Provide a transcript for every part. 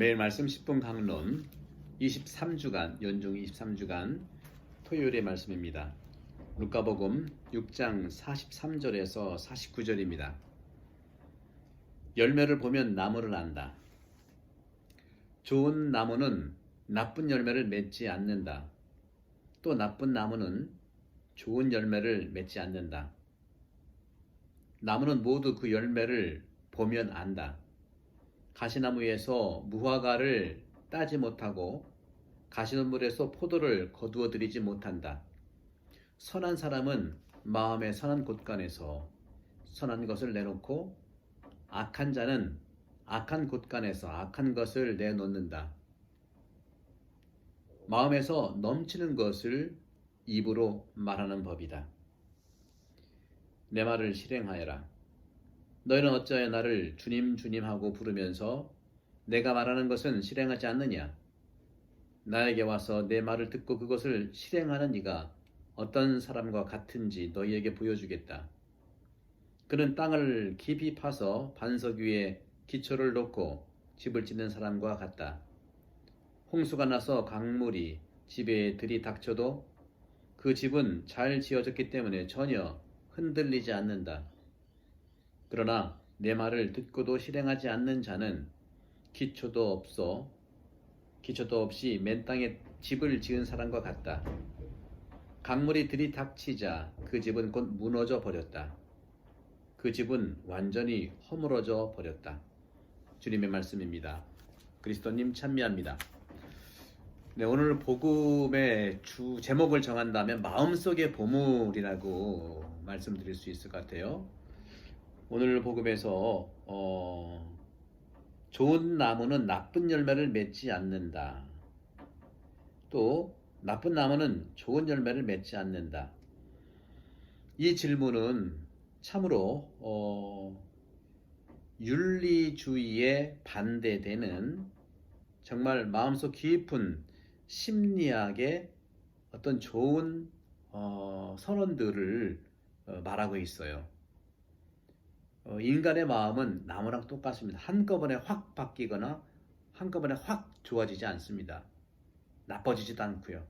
매일 말씀 10분 강론 23주간 연중 23주간 토요일의 말씀입니다. 루카복음 6장 43절에서 49절입니다. 열매를 보면 나무를 안다. 좋은 나무는 나쁜 열매를 맺지 않는다. 또 나쁜 나무는 좋은 열매를 맺지 않는다. 나무는 모두 그 열매를 보면 안다. 가시나무에서 무화과를 따지 못하고 가시덤불에서 포도를 거두어 들이지 못한다. 선한 사람은 마음의 선한 곳간에서 선한 것을 내놓고 악한 자는 악한 곳간에서 악한 것을 내놓는다. 마음에서 넘치는 것을 입으로 말하는 법이다. 내 말을 실행하여라. 너희는 어찌하여 나를 주님 주님 하고 부르면서 내가 말하는 것은 실행하지 않느냐? 나에게 와서 내 말을 듣고 그것을 실행하는 이가 어떤 사람과 같은지 너희에게 보여주겠다. 그는 땅을 깊이 파서 반석 위에 기초를 놓고 집을 짓는 사람과 같다. 홍수가 나서 강물이 집에 들이닥쳐도 그 집은 잘 지어졌기 때문에 전혀 흔들리지 않는다. 그러나 내 말을 듣고도 실행하지 않는 자는 기초도 없이 맨 땅에 집을 지은 사람과 같다. 강물이 들이닥치자 그 집은 곧 무너져 버렸다. 그 집은 완전히 허물어져 버렸다. 주님의 말씀입니다. 그리스도님 찬미합니다. 네, 오늘 복음의 주 제목을 정한다면 마음속의 보물이라고 말씀드릴 수 있을 것 같아요. 오늘 복음에서 좋은 나무는 나쁜 열매를 맺지 않는다. 또 나쁜 나무는 좋은 열매를 맺지 않는다. 이 질문은 참으로 윤리주의에 반대되는 정말 마음속 깊은 심리학의 어떤 좋은 선언들을 말하고 있어요. 인간의 마음은 나무랑 똑같습니다. 한꺼번에 확 바뀌거나 한꺼번에 확 좋아지지 않습니다. 나빠지지도 않고요.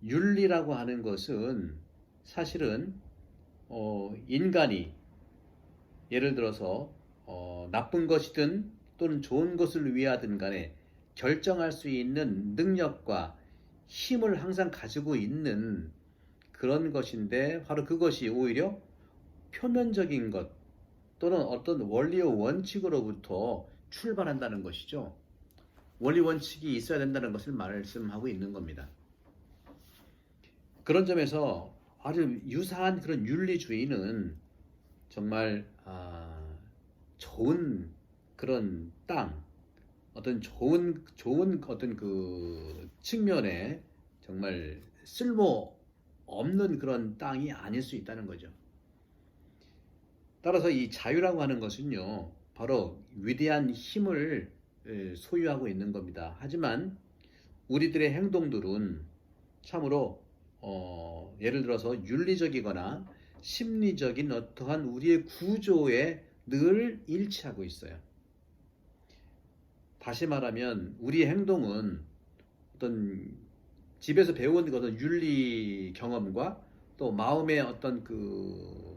윤리라고 하는 것은 사실은 인간이 예를 들어서 나쁜 것이든 또는 좋은 것을 위하든 간에 결정할 수 있는 능력과 힘을 항상 가지고 있는 그런 것인데 바로 그것이 오히려 표면적인 것 또는 어떤 원리의 원칙으로부터 출발한다는 것이죠. 원리 원칙이 있어야 된다는 것을 말씀하고 있는 겁니다. 그런 점에서 아주 유사한 그런 윤리주의는 정말 좋은 그런 땅, 어떤 좋은 어떤 그 측면에 정말 쓸모 없는 그런 땅이 아닐 수 있다는 거죠. 따라서 이 자유라고 하는 것은요, 바로 위대한 힘을 소유하고 있는 겁니다. 하지만 우리들의 행동들은 참으로 예를 들어서 윤리적이거나 심리적인 어떠한 우리의 구조에 늘 일치하고 있어요. 다시 말하면 우리의 행동은 어떤 집에서 배운 어떤 윤리 경험과 또 마음의 어떤 그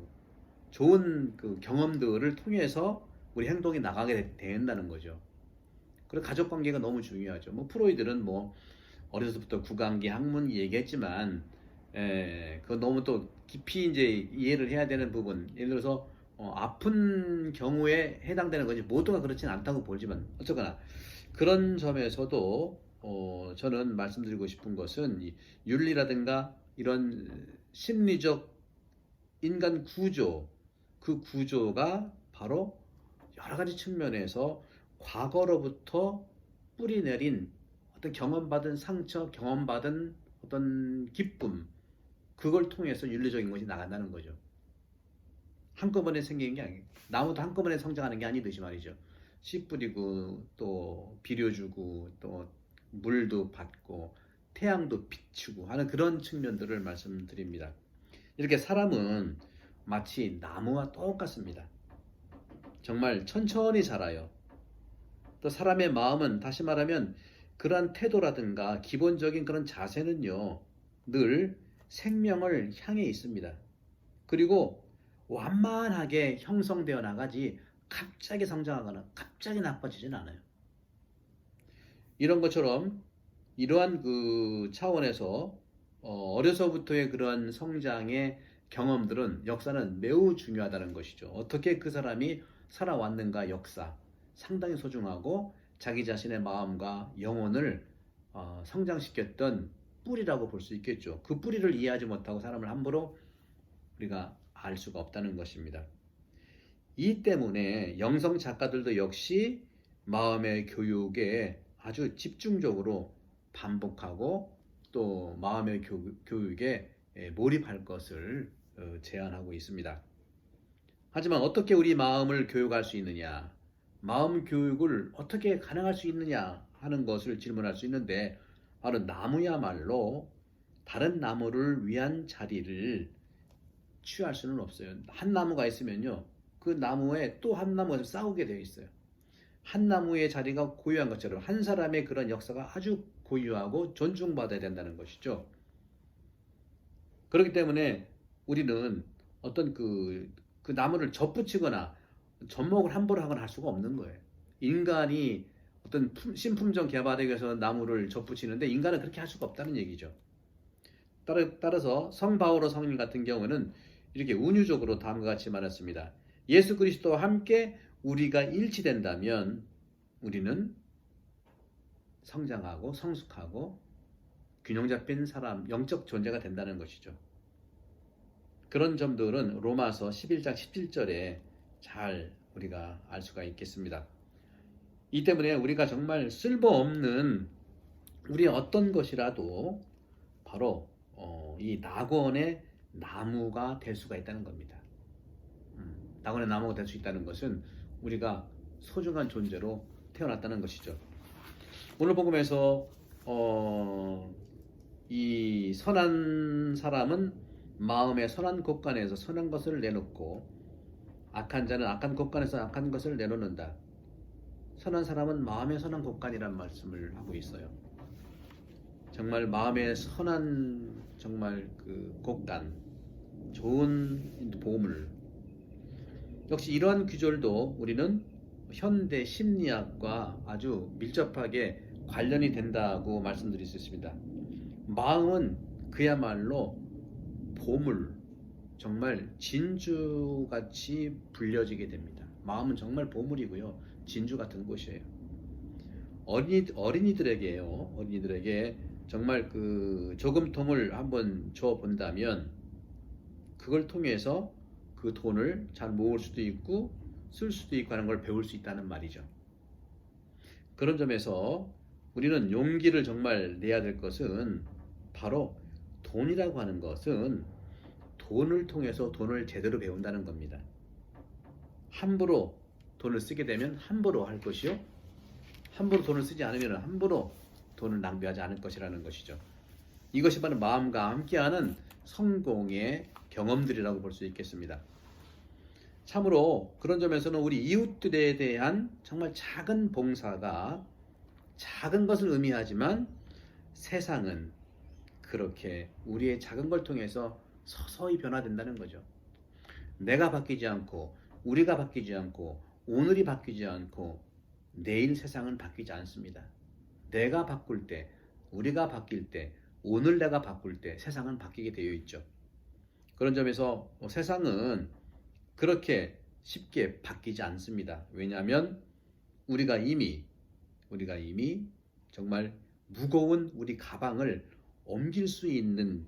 좋은 그 경험들을 통해서 우리 행동이 나가게 된다는 거죠. 그리고 가족 관계가 너무 중요하죠. 뭐 프로이드는 뭐 어려서부터 구강기 학문 얘기했지만, 그거 너무 또 깊이 이제 이해를 해야 되는 부분. 예를 들어서 아픈 경우에 해당되는 거지 모두가 그렇진 않다고 보지만 어쨌거나 그런 점에서도 저는 말씀드리고 싶은 것은 이 윤리라든가 이런 심리적 인간 구조, 그 구조가 바로 여러 가지 측면에서 과거로부터 뿌리내린 어떤 경험받은 상처, 경험받은 어떤 기쁨, 그걸 통해서 윤리적인 것이 나간다는 거죠. 한꺼번에 생기는 게 아니에요. 나무도 한꺼번에 성장하는 게 아니듯이 말이죠. 씨 뿌리고 또 비료 주고 또 물도 받고 태양도 비추고 하는 그런 측면들을 말씀드립니다. 이렇게 사람은 마치 나무와 똑같습니다. 정말 천천히 자라요. 또 사람의 마음은 다시 말하면 그러한 태도라든가 기본적인 그런 자세는요, 늘 생명을 향해 있습니다. 그리고 완만하게 형성되어 나가지 갑자기 성장하거나 갑자기 나빠지진 않아요. 이런 것처럼 이러한 그 차원에서 어려서부터의 그런 성장의 경험들은 역사는 매우 중요하다는 것이죠. 어떻게 그 사람이 살아왔는가 역사 상당히 소중하고 자기 자신의 마음과 영혼을 성장시켰던 뿌리라고 볼 수 있겠죠. 그 뿌리를 이해하지 못하고 사람을 함부로 우리가 알 수가 없다는 것입니다. 이 때문에 영성 작가들도 역시 마음의 교육에 아주 집중적으로 반복하고 또 마음의 교육에 몰입할 것을 제안하고 있습니다. 하지만 어떻게 우리 마음을 교육할 수 있느냐, 마음 교육을 어떻게 가능할 수 있느냐 하는 것을 질문할 수 있는데, 바로 나무야말로 다른 나무를 위한 자리를 취할 수는 없어요. 한 나무가 있으면요, 그 나무에 또 한 나무가 싸우게 되어 있어요. 한 나무의 자리가 고유한 것처럼 한 사람의 그런 역사가 아주 고유하고 존중받아야 된다는 것이죠. 그렇기 때문에 우리는 어떤 그 나무를 접붙이거나 접목을 함부로 하거나 할 수가 없는 거예요. 인간이 어떤 신품종 개발하기 위해서 나무를 접붙이는데 인간은 그렇게 할 수가 없다는 얘기죠. 따라서 성 바오로 성인 같은 경우는 이렇게 운유적으로 다음과 같이 말했습니다. 예수 그리스도와 함께 우리가 일치된다면 우리는 성장하고 성숙하고 균형 잡힌 사람, 영적 존재가 된다는 것이죠. 그런 점들은 로마서 11장 17절에 잘 우리가 알 수가 있겠습니다. 이 때문에 우리가 정말 쓸모없는 우리의 어떤 것이라도 바로 이 낙원의 나무가 될 수가 있다는 겁니다. 낙원의 나무가 될 수 있다는 것은 우리가 소중한 존재로 태어났다는 것이죠. 오늘 복음에서 이 선한 사람은 마음의 선한 곳간에서 선한 것을 내놓고 악한 자는 악한 곳간에서 악한 것을 내놓는다. 선한 사람은 마음의 선한 곳간이란 말씀을 하고 있어요. 정말 마음의 선한 정말 그 곳간, 좋은 보물. 역시 이러한 귀절도 우리는 현대 심리학과 아주 밀접하게 관련이 된다고 말씀드릴 수 있습니다. 마음은 그야말로 보물, 정말 진주같이 불려지게 됩니다. 마음은 정말 보물이고요, 진주 같은 곳이에요. 어린이들에게 정말 그 저금통을 한번 줘 본다면 그걸 통해서 그 돈을 잘 모을 수도 있고 쓸 수도 있고 하는 걸 배울 수 있다는 말이죠. 그런 점에서 우리는 용기를 정말 내야 될 것은 바로 돈이라고 하는 것은 돈을 통해서 돈을 제대로 배운다는 겁니다. 함부로 돈을 쓰게 되면 함부로 할 것이요, 함부로 돈을 쓰지 않으면 함부로 돈을 낭비하지 않을 것이라는 것이죠. 이것이 바로 마음과 함께하는 성공의 경험들이라고 볼 수 있겠습니다. 참으로 그런 점에서는 우리 이웃들에 대한 정말 작은 봉사가 작은 것을 의미하지만 세상은 그렇게 우리의 작은 걸 통해서 서서히 변화된다는 거죠. 내가 바뀌지 않고 우리가 바뀌지 않고 오늘이 바뀌지 않고 내일 세상은 바뀌지 않습니다. 내가 바꿀 때, 우리가 바뀔 때, 오늘 내가 바꿀 때 세상은 바뀌게 되어 있죠. 그런 점에서 세상은 그렇게 쉽게 바뀌지 않습니다. 왜냐하면 우리가 이미 정말 무거운 우리 가방을 옮길 수 있는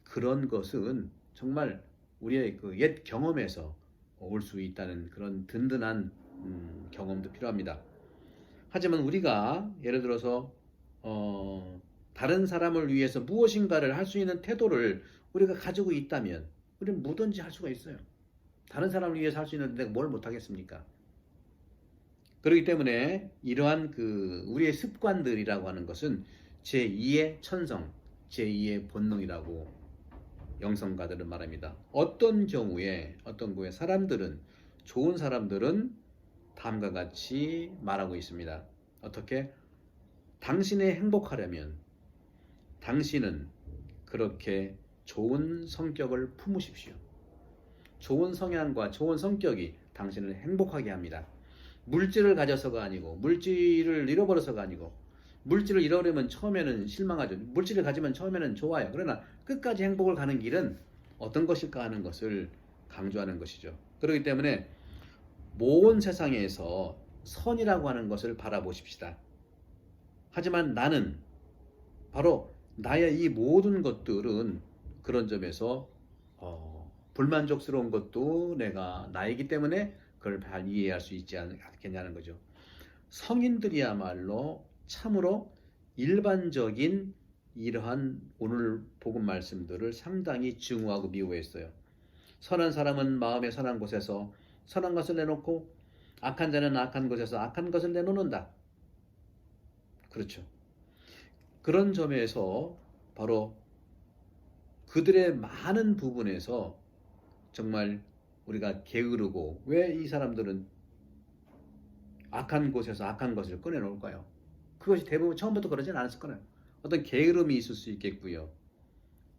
그런 것은 정말 우리의 그 옛 경험에서 올 수 있다는 그런 든든한 경험도 필요합니다. 하지만 우리가 예를 들어서 다른 사람을 위해서 무엇인가를 할 수 있는 태도를 우리가 가지고 있다면 우리는 뭐든지 할 수가 있어요. 다른 사람을 위해서 할 수 있는데 뭘 못하겠습니까? 그렇기 때문에 이러한 그 우리의 습관들이라고 하는 것은 제2의 천성, 제2의 본능이라고 영성가들은 말합니다. 어떤 경우에 좋은 사람들은 다음과 같이 말하고 있습니다. 어떻게? 당신이 행복하려면 당신은 그렇게 좋은 성격을 품으십시오. 좋은 성향과 좋은 성격이 당신을 행복하게 합니다. 물질을 가져서가 아니고, 물질을 잃어버려서가 아니고, 물질을 잃어버리면 처음에는 실망하죠. 물질을 가지면 처음에는 좋아요. 그러나 끝까지 행복을 가는 길은 어떤 것일까 하는 것을 강조하는 것이죠. 그렇기 때문에 모든 세상에서 선이라고 하는 것을 바라보십시다. 하지만 나는 바로 나의 이 모든 것들은 그런 점에서 불만족스러운 것도 내가 나이기 때문에 그걸 잘 이해할 수 있지 않겠냐는 거죠. 성인들이야말로 참으로 일반적인 이러한 오늘 복음 말씀들을 상당히 증오하고 미워했어요. 선한 사람은 마음의 선한 곳에서 선한 것을 내놓고 악한 자는 악한 곳에서 악한 것을 내놓는다. 그렇죠. 그런 점에서 바로 그들의 많은 부분에서 정말 우리가 게으르고, 왜 이 사람들은 악한 곳에서 악한 것을 꺼내놓을까요? 그것이 대부분 처음부터 그러진 않았을 거예요. 어떤 게으름이 있을 수 있겠고요.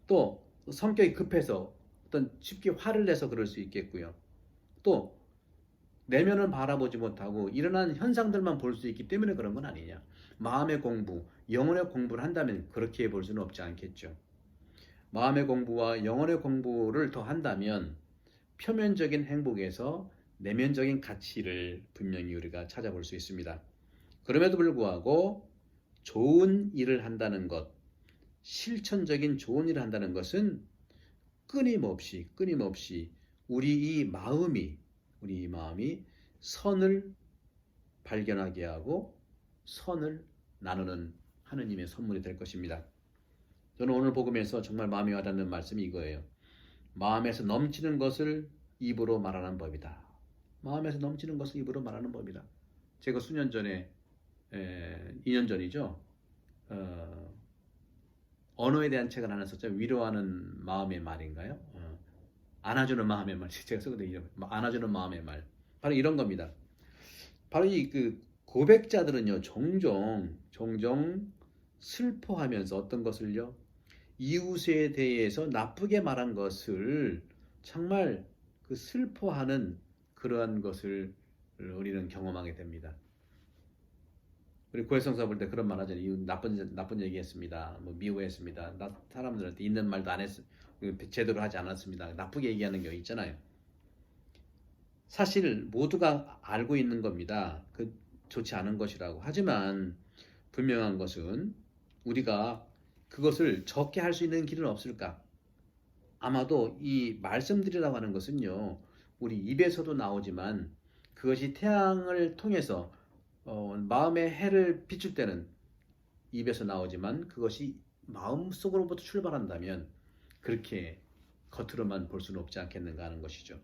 또 성격이 급해서 어떤 쉽게 화를 내서 그럴 수 있겠고요. 또 내면을 바라보지 못하고 일어나는 현상들만 볼 수 있기 때문에 그런 건 아니냐. 마음의 공부, 영혼의 공부를 한다면 그렇게 볼 수는 없지 않겠죠. 마음의 공부와 영혼의 공부를 더 한다면 표면적인 행복에서 내면적인 가치를 분명히 우리가 찾아볼 수 있습니다. 그럼에도 불구하고 좋은 일을 한다는 것, 실천적인 좋은 일을 한다는 것은 끊임없이 우리 이 마음이 선을 발견하게 하고 선을 나누는 하느님의 선물이 될 것입니다. 저는 오늘 복음에서 정말 마음에 와닿는 말씀이 이거예요. 마음에서 넘치는 것을 입으로 말하는 법이다. 마음에서 넘치는 것을 입으로 말하는 법이다. 제가 수년 전에 2년 전이죠. 언어에 대한 책을 하나 썼죠. 위로하는 마음의 말인가요? 안아주는 마음의 말. 제가 쓰거든요. 안아주는 마음의 말. 바로 이런 겁니다. 바로 이 고백자들은요, 종종 슬퍼하면서 어떤 것을요, 이웃에 대해서 나쁘게 말한 것을 정말 슬퍼하는 그러한 것을 우리는 경험하게 됩니다. 우리 고해성사 볼 때 그런 말 하잖아요. 이웃 나쁜 얘기했습니다. 뭐 미워했습니다. 사람들한테 있는 말도 안 했어. 제대로 하지 않았습니다. 나쁘게 얘기하는 경우 있잖아요. 사실 모두가 알고 있는 겁니다. 좋지 않은 것이라고. 하지만 분명한 것은 우리가 그것을 적게 할 수 있는 길은 없을까? 아마도 이 말씀드리라고 하는 것은요, 우리 입에서도 나오지만 그것이 태양을 통해서 마음의 해를 비출 때는 입에서 나오지만 그것이 마음속으로부터 출발한다면 그렇게 겉으로만 볼 수는 없지 않겠는가 하는 것이죠.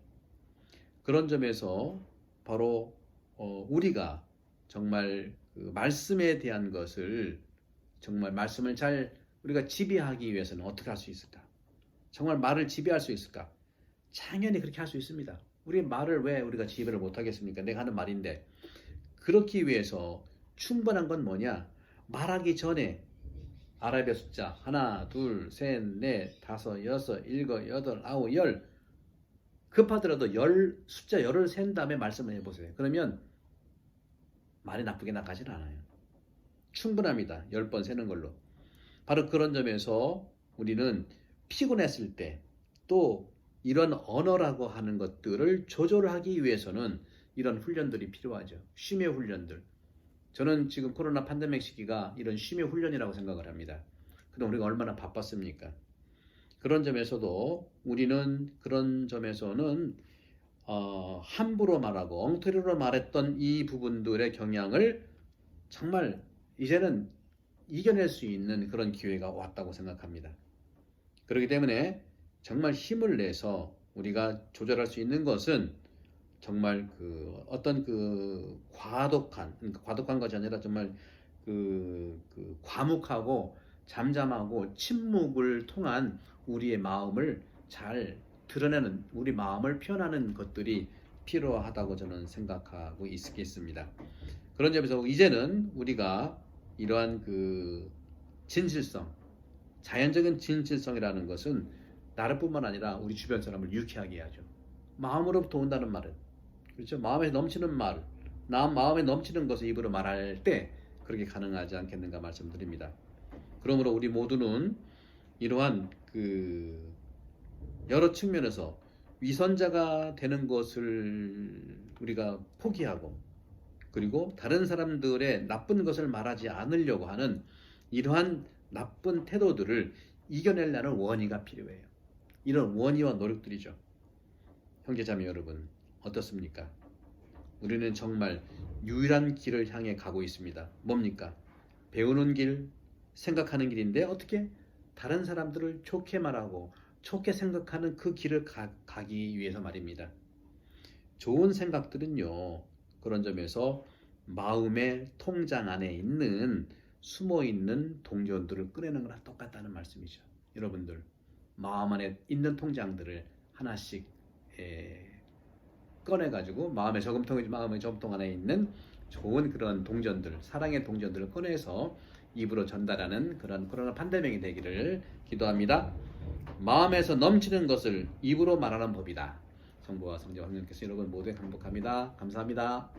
그런 점에서 바로 우리가 정말 말씀에 대한 것을, 정말 말씀을 잘 우리가 지배하기 위해서는 어떻게 할 수 있을까? 정말 말을 지배할 수 있을까? 당연히 그렇게 할 수 있습니다. 우리 말을 왜 우리가 지배를 못하겠습니까? 내가 하는 말인데. 그렇기 위해서 충분한 건 뭐냐? 말하기 전에 아랍의 숫자 하나, 둘, 셋, 넷, 다섯, 여섯, 일곱, 여덟, 아홉, 열, 급하더라도 숫자 10을 센 다음에 말씀을 해보세요. 그러면 말이 나쁘게 나가질 않아요. 충분합니다. 10번 세는 걸로. 바로 그런 점에서 우리는 피곤했을 때, 또 이런 언어라고 하는 것들을 조절하기 위해서는 이런 훈련들이 필요하죠. 쉼의 훈련들. 저는 지금 코로나 팬데믹 시기가 이런 쉼의 훈련이라고 생각을 합니다. 그럼 우리가 얼마나 바빴습니까? 그런 점에서도 우리는 그런 점에서는 함부로 말하고 엉터리로 말했던 이 부분들의 경향을 정말 이제는 이겨낼 수 있는 그런 기회가 왔다고 생각합니다. 그렇기 때문에 정말 힘을 내서 우리가 조절할 수 있는 것은 정말 어떤 과독한 것이 아니라 정말 과묵하고 잠잠하고 침묵을 통한 우리의 마음을 잘 드러내는, 우리 마음을 표현하는 것들이 필요하다고 저는 생각하고 있겠습니다. 그런 점에서 이제는 우리가 이러한 그 진실성, 자연적인 진실성이라는 것은 나를뿐만 아니라 우리 주변 사람을 유쾌하게 하죠. 마음으로부터 온다는 말은, 그렇죠? 마음에 넘치는 말, 나 마음에 넘치는 것을 입으로 말할 때 그렇게 가능하지 않겠는가 말씀드립니다. 그러므로 우리 모두는 이러한 그 여러 측면에서 위선자가 되는 것을 우리가 포기하고, 그리고 다른 사람들의 나쁜 것을 말하지 않으려고 하는 이러한 나쁜 태도들을 이겨내려는 원의가 필요해요. 이런 원의와 노력들이죠. 형제자매 여러분, 어떻습니까? 우리는 정말 유일한 길을 향해 가고 있습니다. 뭡니까? 배우는 길, 생각하는 길인데 어떻게 다른 사람들을 좋게 말하고 좋게 생각하는 그 길을 가기 위해서 말입니다. 좋은 생각들은요, 그런 점에서 마음의 통장 안에 있는 숨어있는 동전들을 꺼내는 거랑 똑같다는 말씀이죠. 여러분들, 마음 안에 있는 통장들을 하나씩 꺼내가지고 마음의 저금통 안에 있는 좋은 그런 동전들, 사랑의 동전들을 꺼내서 입으로 전달하는 그런 코로나 팬데믹이 되기를 기도합니다. 마음에서 넘치는 것을 입으로 말하는 법이다. 성부와 성자와 성령께서 여러분 모두에 행복합니다. 감사합니다.